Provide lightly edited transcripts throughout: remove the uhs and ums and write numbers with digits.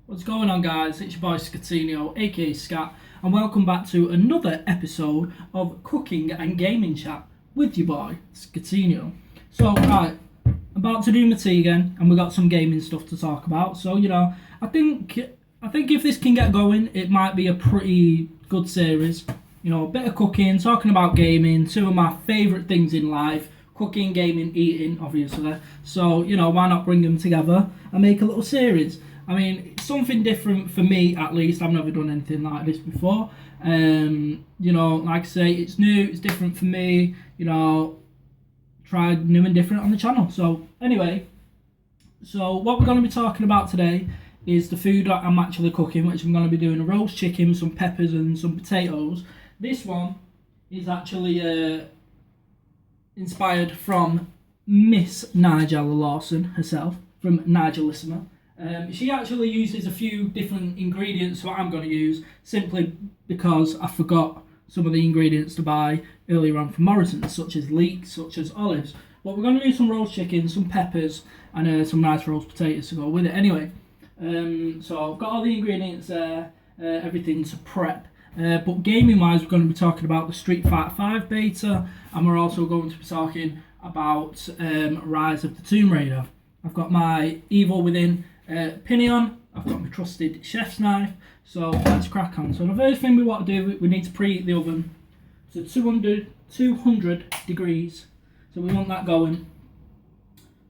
What's going on, guys? It's your boy Scatino, aka Scat, and welcome back to another episode of Cooking and Gaming Chat with your boy Scatino. So, right, about to do my tea again, and we got some gaming stuff to talk about. So, I think if this can get going, it might be a pretty good series. A bit of cooking, talking about gaming, two of my favourite things in life. Cooking, gaming, eating, obviously. So, why not bring them together and make a little series? I mean, it's something different for me, at least. I've never done anything like this before. Like I say, it's new, it's different for me. Tried new and different on the channel. So, anyway, what we're going to be talking about today is the food that I'm actually cooking, which I'm going to be doing a roast chicken, some peppers, and some potatoes. This one is actually inspired from Miss Nigella Lawson herself, from Nigelissima. She actually uses a few different ingredients what I'm going to use, simply because I forgot some of the ingredients to buy earlier on from Morrison's, such as leeks, such as olives. But we're going to do some roast chicken, some peppers, and some nice roast potatoes to go with it. Anyway, so I've got all the ingredients there, everything to prep. But gaming wise, we're going to be talking about the Street Fighter 5 beta, and we're also going to be talking about Rise of the Tomb Raider. I've got my Evil Within Pinion, I've got my trusted chef's knife, so let's crack on. So the first thing we want to do, we need to preheat the oven to 200 degrees, so we want that going.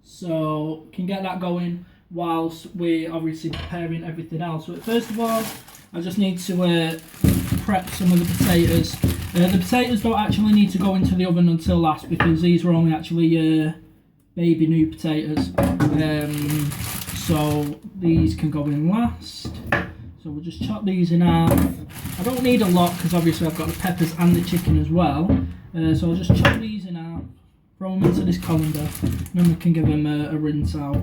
So can get that going whilst we're obviously preparing everything else. So first of all, I just need to prep some of the potatoes. The potatoes don't actually need to go into the oven until last, because these were only actually baby new potatoes. So these can go in last. So we'll just chop these in half. I don't need a lot because obviously I've got the peppers and the chicken as well. So I'll just chop these in half, throw them into this colander, and then we can give them a rinse out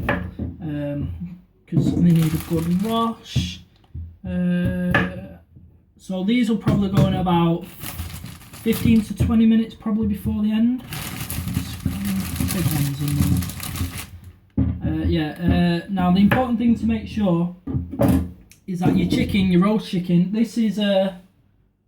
because they need a good wash. So these will probably go in about 15 to 20 minutes probably before the end. Big ones in there. Now the important thing to make sure is that your chicken, your roast chicken, this is a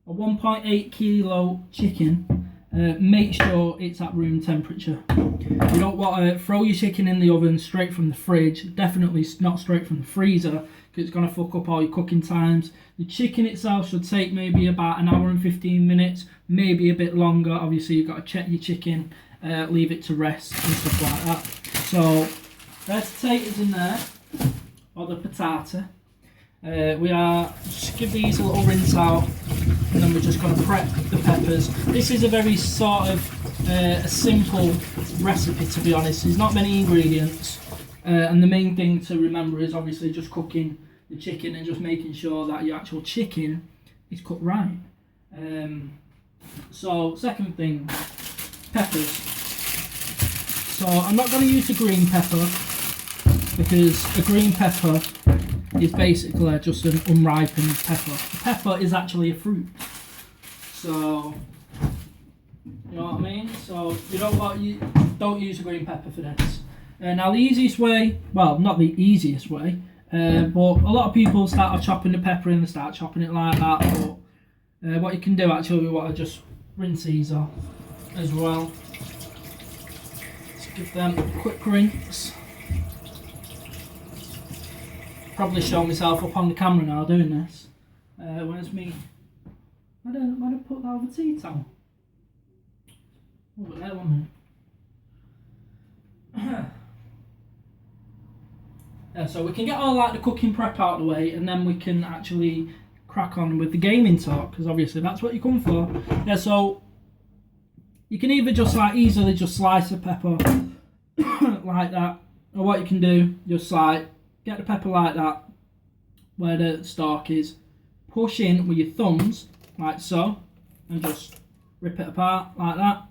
1.8 kilo chicken. Make sure it's at room temperature. You don't want to throw your chicken in the oven straight from the fridge. Definitely not straight from the freezer, because it's going to fuck up all your cooking times. The chicken itself should take maybe about an hour and 15 minutes, maybe a bit longer. Obviously you've got to check your chicken, leave it to rest and stuff like that. So there's potatoes in there, or the patata. We are just give these a little rinse out, and then we're just going to prep the peppers. This is a very sort of a simple recipe, to be honest. There's not many ingredients, and the main thing to remember is obviously just cooking the chicken and just making sure that your actual chicken is cooked right. So second thing, peppers. So I'm not going to use a green pepper, because a green pepper is basically just an unripened pepper. A pepper is actually a fruit. So, you know what I mean? So you don't use a green pepper for this. Now the easiest way, well, not the easiest way, but a lot of people start off chopping the pepper and they start chopping it like that. But what you can do actually, we want to just rinse these off as well. Just give them a quick rinse. Probably show myself up on the camera now doing this. Where's me? Why don't I put that over tea towel? Over there, 1 minute. So we can get all like the cooking prep out of the way, and then we can actually crack on with the gaming talk, because obviously that's what you come for. So you can either just easily just slice the pepper like that, or what you can do, just get the pepper like that, where the stalk is, push in with your thumbs, like so, and just rip it apart like that.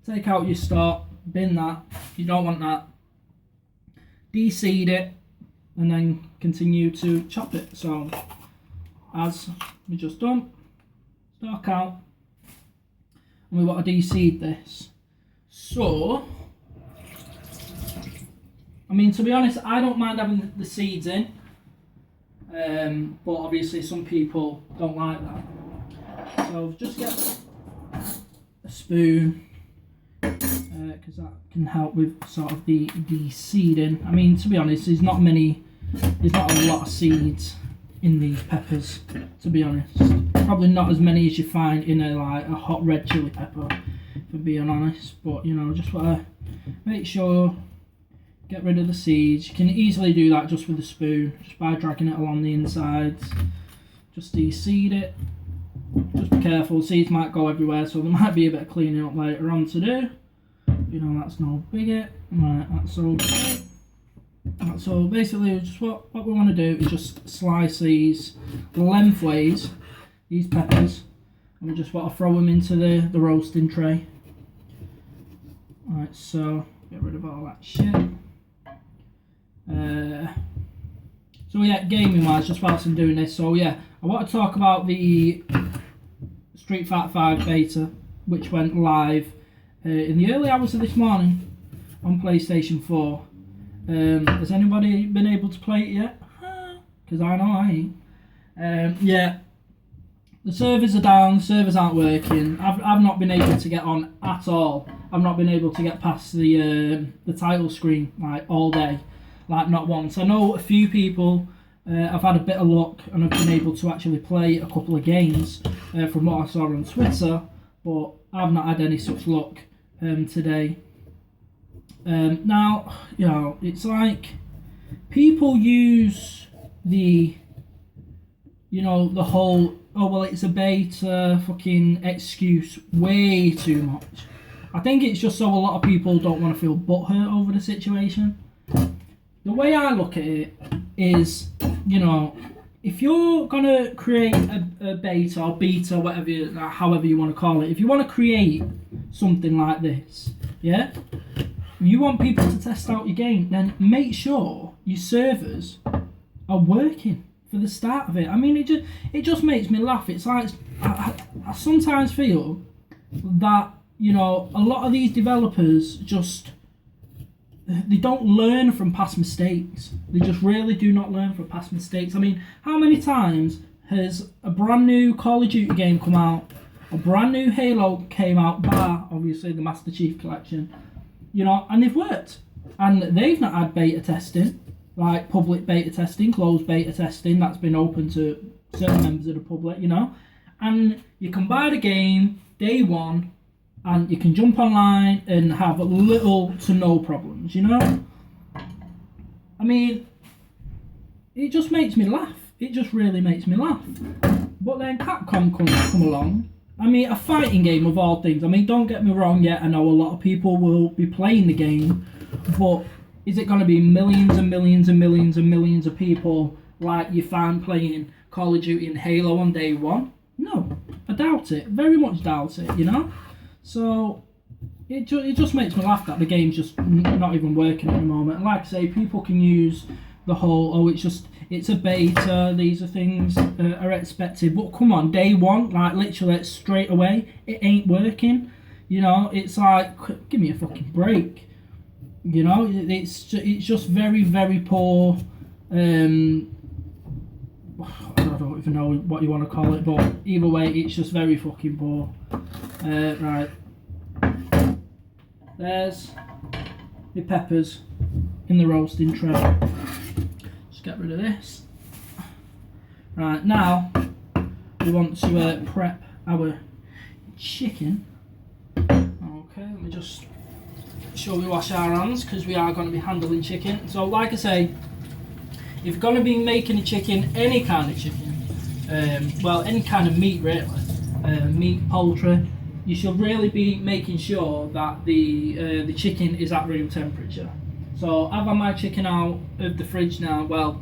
Take out your stalk, bin that, you don't want that. De-seed it, and then continue to chop it. So, as we just done, stalk out, and we want to de-seed this. So, I mean, to be honest, I don't mind having the seeds in. but obviously some people don't like that. So just get a spoon, because that can help with sort of the seeding. I mean, to be honest, there's not a lot of seeds in these peppers, to be honest. Probably not as many as you find in a hot red chili pepper, for being honest. But you know, just want to make sure, get rid of the seeds. You can easily do that just with a spoon, just by dragging it along the insides. Just de-seed it. Just be careful, seeds might go everywhere, so there might be a bit of cleaning up later on to do. You know, that's no biggie. Right, that's okay. So basically, just what we want to do is just slice these lengthways, these peppers, and we just want to throw them into the roasting tray. Alright, so get rid of all that shit. So yeah, gaming wise, just whilst I'm doing this, so yeah, I want to talk about the Street Fighter 5 beta, which went live in the early hours of this morning on PlayStation 4. Has anybody been able to play it yet? Because I know I ain't. Yeah, the servers are down, the servers aren't working. I've not been able to get on at all. I've not been able to get past the title screen like all day, like not once. I know a few people have had a bit of luck and have been able to actually play a couple of games from what I saw on Twitter, but I've not had any such luck today. Now, you know, it's like people use the whole, oh well, it's a beta fucking excuse way too much. I think it's just so a lot of people don't want to feel butthurt over the situation. The way I look at it is, you know, if you're gonna create a beta or beta, however you want to call it, if you want to create something like this, yeah, you want people to test out your game, then make sure your servers are working for the start of it. I mean, it just makes me laugh. It's like I sometimes feel that, you know, a lot of these developers they don't learn from past mistakes. They just really do not learn from past mistakes. I mean, how many times has a brand new Call of Duty game come out, a brand new Halo came out, bar obviously the Master Chief Collection, you know, and they've worked, and they've not had beta testing, like public beta testing, closed beta testing that's been open to certain members of the public, you know, and you can buy the game day one and you can jump online and have little to no problems, you know. I mean, it just makes me laugh. It just really makes me laugh. But then Capcom come along. I mean, a fighting game of all things. I mean, don't get me wrong, I know a lot of people will be playing the game, but is it going to be millions and millions and millions and millions of people like you find playing Call of Duty and Halo on day one? No, I doubt it. Very much doubt it, you know? So, it just makes me laugh that the game's just not even working at the moment. And like I say, people can use the whole, oh, it's a beta, these are things are expected. But come on, day one, like literally straight away, it ain't working. You know, it's like, give me a fucking break. You know, it's just very, very poor. I don't even know what you want to call it, but either way, it's just very fucking poor. Right, there's the peppers in the roasting tray. Just get rid of this. Right, now we want to prep our chicken. Okay, let me just sure we wash our hands because we are going to be handling chicken. So like I say, if you're going to be making a chicken, any kind of chicken, well, any kind of meat really, meat, poultry, you should really be making sure that the chicken is at room temperature. So I've had my chicken out of the fridge now. Well,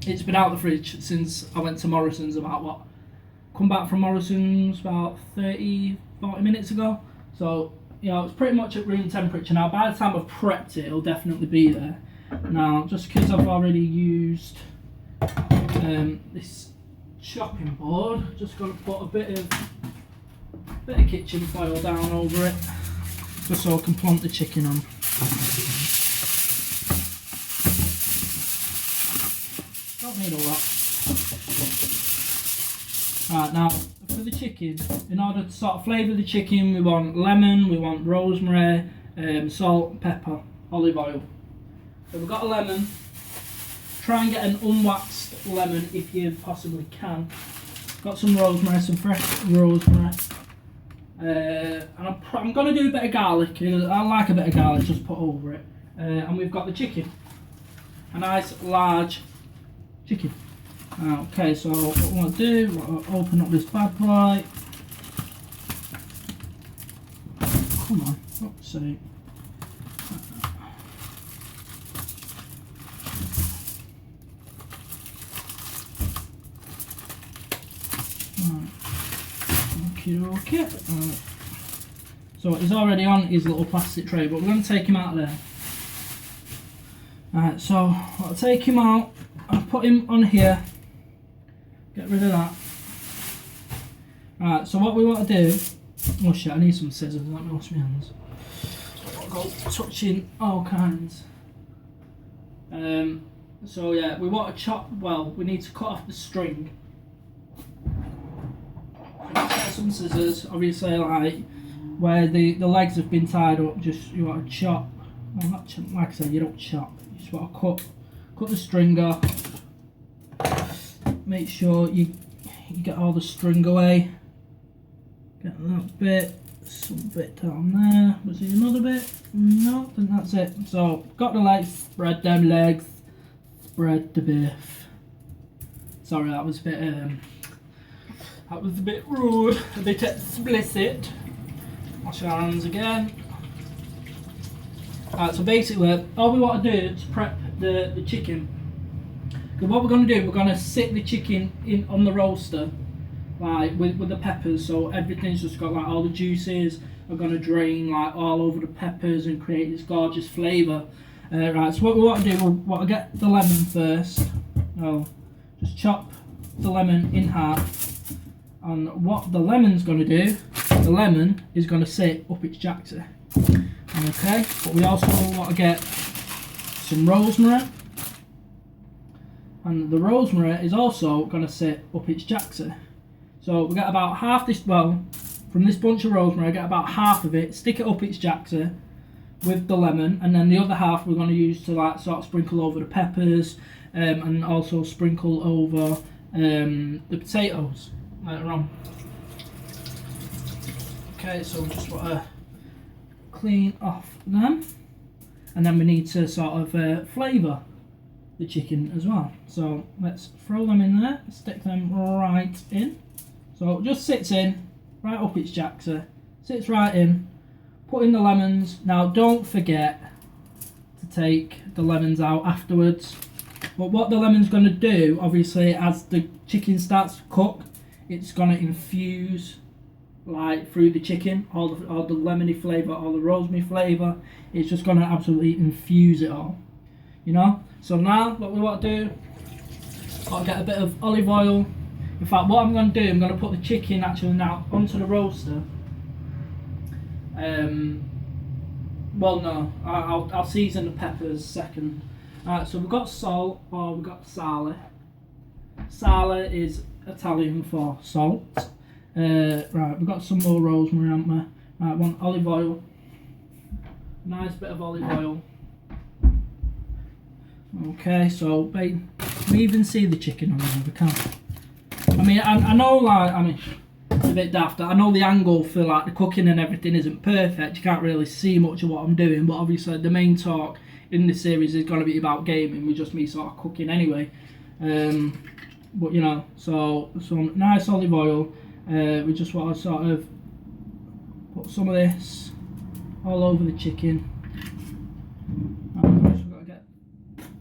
it's been out of the fridge since I went to Morrison's come back from Morrison's about 30-40 minutes ago. So, you know, it's pretty much at room temperature now. By the time I've prepped it, it'll definitely be there. Now, just because I've already used this chopping board, just going to put a bit of kitchen foil down over it, just so I can plonk the chicken on. Don't need a lot. Right, now for the chicken, in order to sort of flavour the chicken, we want lemon, we want rosemary, salt, pepper, olive oil. So we've got a lemon. Try and get an unwaxed lemon if you possibly can. Got some rosemary, some fresh rosemary. And I'm going to do a bit of garlic. I like a bit of garlic just put over it. And we've got the chicken. A nice large chicken. Okay, so what we want to do, we'll open up this bad boy. Come on, let's see. Okay. So he's already on his little plastic tray, but we're going to take him out of there. Alright, so I'll take him out, I'll put him on here, get rid of that. Alright, so what we want to do, oh shit, I need some scissors, let me wash my hands. I'll go touching all kinds. So yeah, we want to chop, well, we need to cut off the string. Get some scissors, obviously like where the legs have been tied up, just you want to chop, well not chop, like I said, you don't chop. Just want to cut the string off. Make sure you get all the string away. Get that bit, some bit down there. Was there another bit? No, I think that's it. So got the legs, spread them legs, spread the beef. Sorry, that was a bit rude, a bit explicit. Wash our hands again. Alright, so basically, all we want to do is prep the chicken. Because what we're going to do, we're going to sit the chicken in on the roaster, like with the peppers, so everything's just got like all the juices are going to drain like all over the peppers and create this gorgeous flavour. Right, so what we want to do, we want to get the lemon first. Oh, just chop the lemon in half. And what the lemon's going to do, the lemon is going to sit up its jacksie. Okay, but we also want to get some rosemary, and the rosemary is also going to sit up its jacksie. So we get about half this, well, from this bunch of rosemary, I get about half of it, stick it up its jacksie with the lemon, and then the other half we're going to use to like sort of sprinkle over the peppers, and also sprinkle over the potatoes later on. Okay, so we just want to clean off them, and then we need to sort of flavour the chicken as well. So let's throw them in there, stick them right in. So it just sits in right up its jacksie, sits right in. Put in the lemons. Now don't forget to take the lemons out afterwards. But what the lemon's going to do, obviously, as the chicken starts to cook, it's going to infuse like through the chicken, all the lemony flavour, all the rosemary flavour. It's just going to absolutely infuse it all, you know. So now what we want to do, I'll get a bit of olive oil. In fact, what I'm going to do, I'm going to put the chicken actually now onto the roaster. Well, no, I'll season the peppers second. Alright, so we've got salt, or we've got sale. Sale is Italian for salt. Right, we've got some more rosemary, haven't we? Right, want olive oil. Nice bit of olive oil. Okay, so we even see the chicken on there, we can't. I mean, I know, like, I mean, it's a bit daft. I know the angle for like the cooking and everything isn't perfect. You can't really see much of what I'm doing, but obviously the main talk in this series is going to be about gaming, with just me sort of cooking anyway. But you know, so some nice olive oil. We just want to sort of put some of this all over the chicken. We've got to get,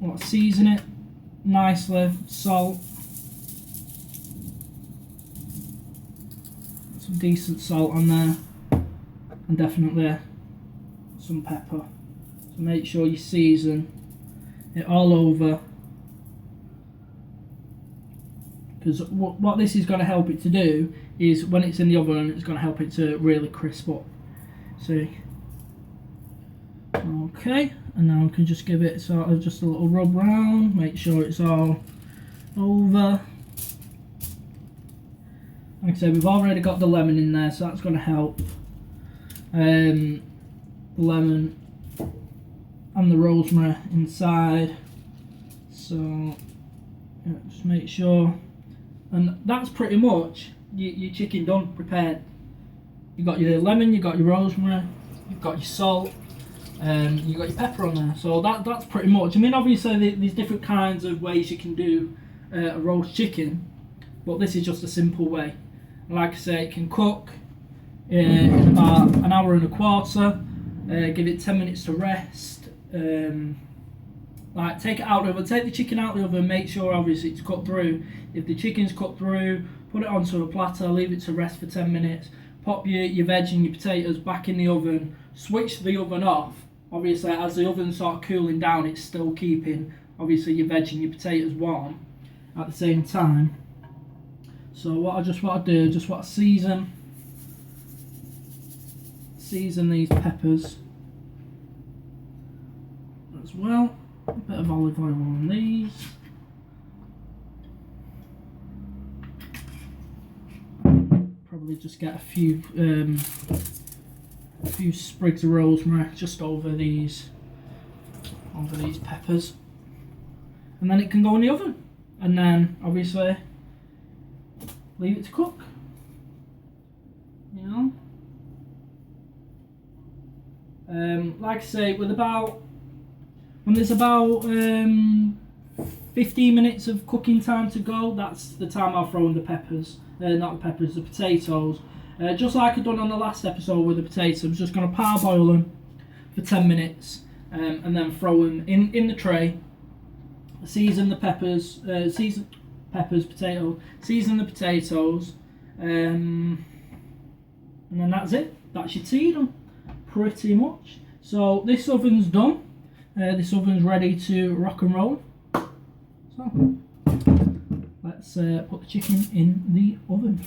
well, season it nicely. Salt, some decent salt on there, and definitely some pepper. So make sure you season it all over, because what this is going to help it to do is when it's in the oven, it's going to help it to really crisp up. See? Okay, and now we can just give it sort of just a little rub round, make sure it's all over. Like I said, we've already got the lemon in there, so that's going to help. The lemon and the rosemary inside. So yeah, just make sure. And that's pretty much your chicken done, prepared. You've got your lemon, you've got your rosemary, you've got your salt, you've got your pepper on there. So that's pretty much. I mean, obviously there's different kinds of ways you can do a roast chicken, but this is just a simple way. And like I say, it can cook in about an hour and a quarter. Give it 10 minutes to rest. Like take it out of the oven, take the chicken out of the oven, make sure obviously it's cooked through. If the chicken's cooked through, put it onto a platter, leave it to rest for 10 minutes. Pop your veg and your potatoes back in the oven, switch the oven off. Obviously as the oven's sort of cooling down, it's still keeping obviously your veg and your potatoes warm at the same time. So what I just want to do, just want to season these peppers as well. A bit of olive oil on these. Probably just get a few sprigs of rosemary just over these peppers, and then it can go in the oven, and then obviously leave it to cook. You know, like I say, when there's about 15 minutes of cooking time to go, that's the time I'll throw in the peppers. Not the peppers, the potatoes. Just like I've done on the last episode with the potatoes, I'm just going to parboil them for 10 minutes and then throw them in the tray. Season the peppers, season the potatoes, and then that's it. That's your tea done, pretty much. So this oven's done. This oven's ready to rock and roll. So let's put the chicken in the oven.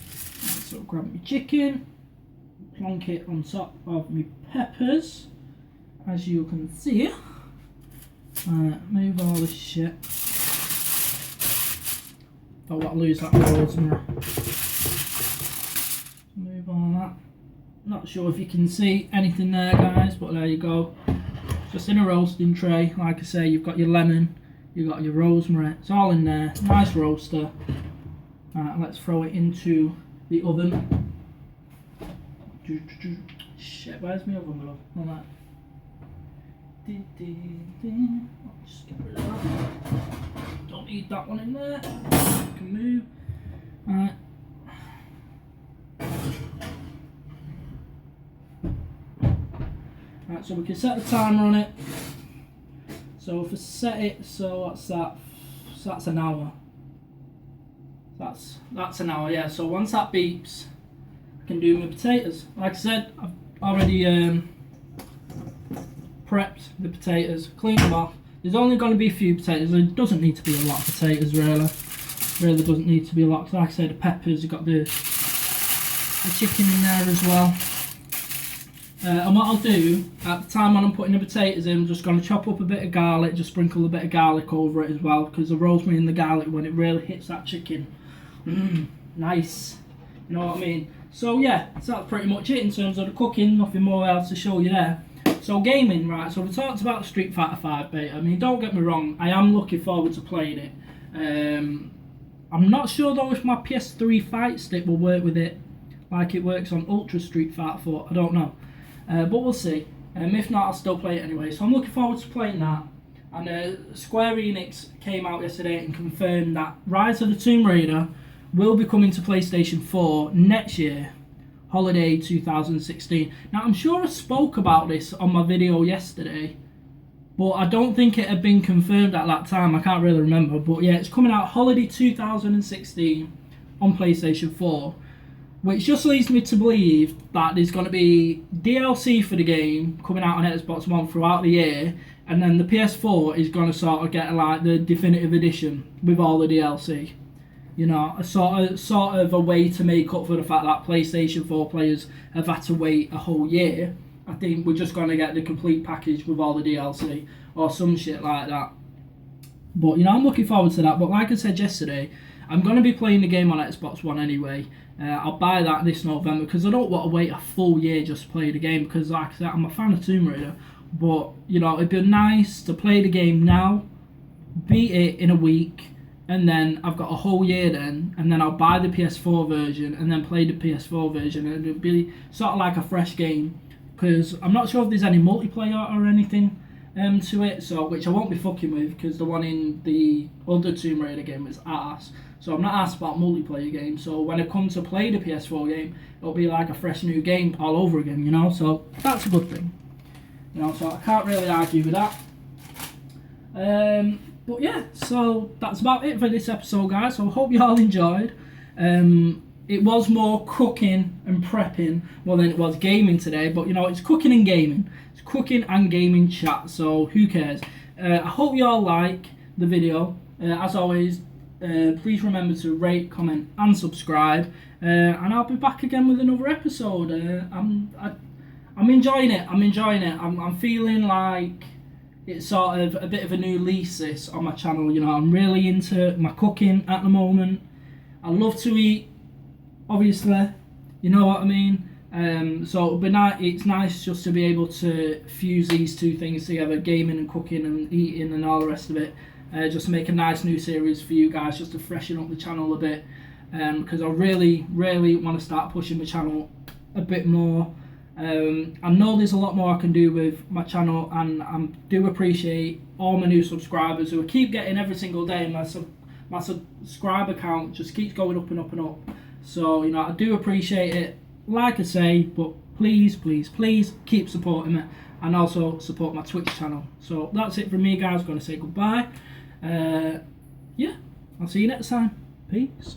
So grab my chicken, plonk it on top of my peppers, as you can see. Move all this shit. Don't want to lose that rosemary. Move all that. Not sure if you can see anything there, guys, but there you go. Just in a roasting tray. Like I say, you've got your lemon, you've got your rosemary. It's all in there. Nice roaster. Let's throw it into the oven. Shit, where's my oven glove? Like that. Just get rid of that. Don't need that one in there. Can move. Alright. Right, so we can set the timer on it. So if I set it, so what's that? So that's an hour. That's an hour, yeah. So once that beeps, I can do my potatoes. Like I said, I've already prepped the potatoes, cleaned them off. There's only going to be a few potatoes. There doesn't need to be a lot of potatoes, really. Really doesn't need to be a lot. Like I said, the peppers, you've got the chicken in there as well. And what I'll do, at the time when I'm putting the potatoes in, I'm just going to chop up a bit of garlic, just sprinkle a bit of garlic over it as well, because the rosemary and the garlic, when it really hits that chicken, nice. You know what I mean? So yeah, so that's pretty much it in terms of the cooking. Nothing more else to show you there. So gaming, right, so we talked about Street Fighter 5 beta. I mean, don't get me wrong, I am looking forward to playing it. I'm not sure though if my PS3 fight stick will work with it like it works on Ultra Street Fighter 4, I don't know. But we'll see. If not, I'll still play it anyway. So I'm looking forward to playing that. And Square Enix came out yesterday and confirmed that Rise of the Tomb Raider will be coming to PlayStation 4 next year. Holiday 2016. Now, I'm sure I spoke about this on my video yesterday, but I don't think it had been confirmed at that time. I can't really remember. But yeah, it's coming out Holiday 2016 on PlayStation 4. Which just leads me to believe that there's going to be DLC for the game coming out on Xbox One throughout the year, and then the PS4 is going to sort of get like the definitive edition with all the DLC. You know, a sort of a way to make up for the fact that PlayStation 4 players have had to wait a whole year. I think we're just going to get the complete package with all the DLC or some shit like that. But, you know, I'm looking forward to that. But like I said yesterday, I'm going to be playing the game on Xbox One anyway. I'll buy that this November because I don't want to wait a full year just to play the game because, like I said, I'm a fan of Tomb Raider. But, you know, it'd be nice to play the game now, beat it in a week, and then I've got a whole year then, and then I'll buy the PS4 version and then play the PS4 version, and it'll be sort of like a fresh game because I'm not sure if there's any multiplayer or anything to it, so which I won't be fucking with because the one in the other Tomb Raider game was arse. So I'm not asked about multiplayer games. So when I come to play the PS4 game, it'll be like a fresh new game all over again, you know. So that's a good thing, you know. So I can't really argue with that. But yeah, so that's about it for this episode, guys. So I hope you all enjoyed. It was more cooking and prepping more than it was gaming today, but you know, it's cooking and gaming. It's cooking and gaming chat, so who cares? I hope you all like the video. As always, please remember to rate, comment and subscribe, and I'll be back again with another episode. I'm enjoying it. I'm feeling like it's sort of a bit of a new lease this on my channel. You know, I'm really into my cooking at the moment. I love to eat, obviously, you know what I mean. So it'll be it's nice just to be able to fuse these two things together, gaming and cooking and eating and all the rest of it. Just make a nice new series for you guys, just to freshen up the channel a bit, because I really want to start pushing the channel a bit more. I know there's a lot more I can do with my channel, and I do appreciate all my new subscribers who I keep getting every single day. My subscriber count just keeps going up and up and up. So, you know, I do appreciate it, like I say, but please keep supporting me and also support my Twitch channel. So that's it from me, guys. I'm going to say goodbye. Yeah, I'll see you next time. Peace.